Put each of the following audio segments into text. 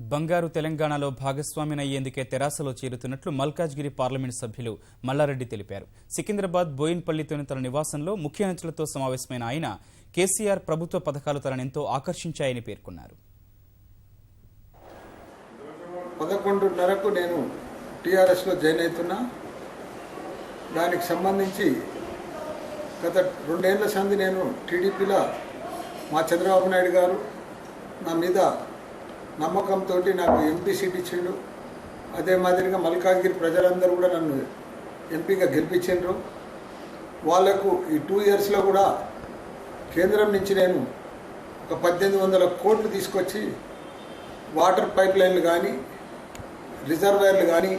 బంగారు తెలంగాణలో భాగస్వామినయ్యేందుకే తెరాసలో చేరుతున్నట్లు మల్కాజ్గిరి పార్లమెంట్ సభ్యులు మల్లారెడ్డి తెలిపారు. సికింద్రాబాద్ బోయిన్పల్లిలోని తన నివాసంలో ముఖ్య అతిథులతో సమావేశమైన ఆయన కేసీఆర్ ప్రభుత్వ పథకాలు తననెంతో ఆకర్షించాయని పేర్కొన్నారు. 11:30కు నేను టీఆర్ఎస్లో జాయిన్ అవుతున్నా. దానికి సంబంధించి గత 2 ఏళ్ల సంది నేను టీడీపీలో మా చంద్రబాబు నాయుడు గారు నా మీద నమ్మకంతో నాకు ఎంపీ సీట్ ఇచ్చిండు. అదే మాదిరిగా మల్కాజ్గిరి ప్రజలందరూ కూడా నన్ను ఎంపీగా గెలిపించిండ్రు. వాళ్లకు ఈ 2 ఇయర్స్లో కూడా కేంద్రం నుంచి నేను ఒక 1800 కోట్లు తీసుకొచ్చి వాటర్ పైప్ లైన్లు కానీ రిజర్వాయర్లు కానీ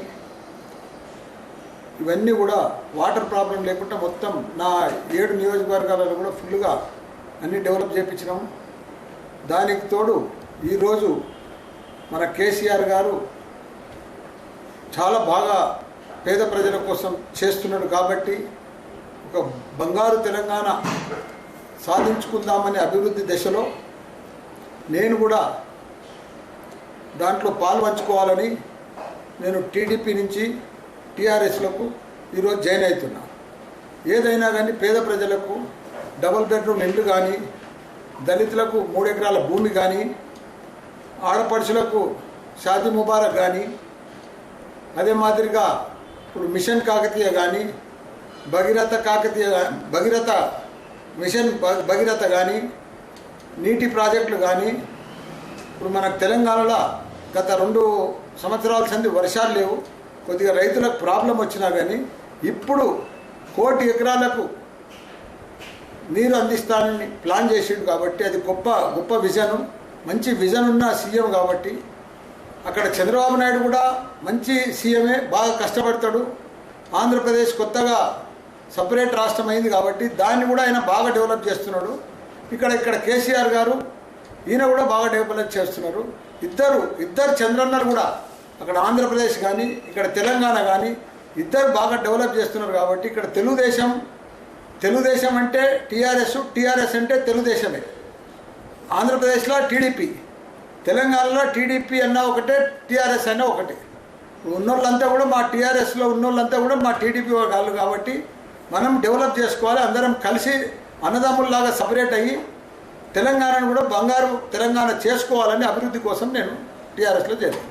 ఇవన్నీ కూడా వాటర్ ప్రాబ్లం లేకుండా మొత్తం నా 7 నియోజకవర్గాలలో కూడా ఫుల్గా అన్నీ డెవలప్ చేయించినాము. దానికి తోడు ఈరోజు మన కేసీఆర్ గారు చాలా బాగా పేద ప్రజల కోసం చేస్తున్నాడు. కాబట్టి ఒక బంగారు తెలంగాణ సాధించుకుందామనే అభివృద్ధి దశలో నేను కూడా దాంట్లో పాల్పంచుకోవాలని నేను టీడీపీ నుంచి టీఆర్ఎస్లకు ఈరోజు జాయిన్ అవుతున్నా. ఏదైనా కానీ పేద ప్రజలకు డబుల్ బెడ్రూమ్ ఇళ్ళు కానీ, దళితులకు 3 ఎకరాల భూమి కానీ, ఆడపడుచులకు షాదీ ముబారక్ కానీ, అదే మాదిరిగా ఇప్పుడు మిషన్ కాకతీయ కానీ, భగీరథ కానీ, నీటి ప్రాజెక్టులు కానీ, ఇప్పుడు మనకు తెలంగాణలో గత 2 సంవత్సరాల సంది వర్షాలు లేవు. కొద్దిగా రైతులకు ప్రాబ్లం వచ్చినా కానీ ఇప్పుడు 1 కోటి ఎకరాలకు నీరు అందిస్తానని ప్లాన్ చేసిండు. కాబట్టి అది గొప్ప విజన్, మంచి విజన్ ఉన్న సీఎం. కాబట్టి అక్కడ చంద్రబాబు నాయుడు కూడా మంచి సీఎమే, బాగా కష్టపడతాడు. ఆంధ్రప్రదేశ్ కొత్తగా సపరేట్ రాష్ట్రం అయింది కాబట్టి దాన్ని కూడా ఆయన బాగా డెవలప్ చేస్తున్నాడు. ఇక్కడ కేసీఆర్ గారు ఈయన కూడా బాగా డెవలప్ చేస్తున్నారు. ఇద్దరు చంద్రన్నలు కూడా అక్కడ ఆంధ్రప్రదేశ్ కానీ ఇక్కడ తెలంగాణ కానీ ఇద్దరు బాగా డెవలప్ చేస్తున్నారు. కాబట్టి ఇక్కడ తెలుగుదేశం అంటే టీఆర్ఎస్ అంటే తెలుగుదేశమే. ఆంధ్రప్రదేశ్లో టీడీపీ, తెలంగాణలో టీడీపీ అన్న ఒకటే, టీఆర్ఎస్ అన్న ఒకటే. ఉన్నోళ్ళంతా కూడా మా టీఆర్ఎస్లో ఉన్నోళ్ళంతా కూడా మా టీడీపీ వాళ్ళు. కాబట్టి మనం డెవలప్ చేసుకోవాలి, అందరం కలిసి అన్నదమ్ముల్లాగా సపరేట్ అయ్యి తెలంగాణను కూడా బంగారు తెలంగాణ చేసుకోవాలని అభివృద్ధి కోసం నేను టీఆర్ఎస్లో చేరాను.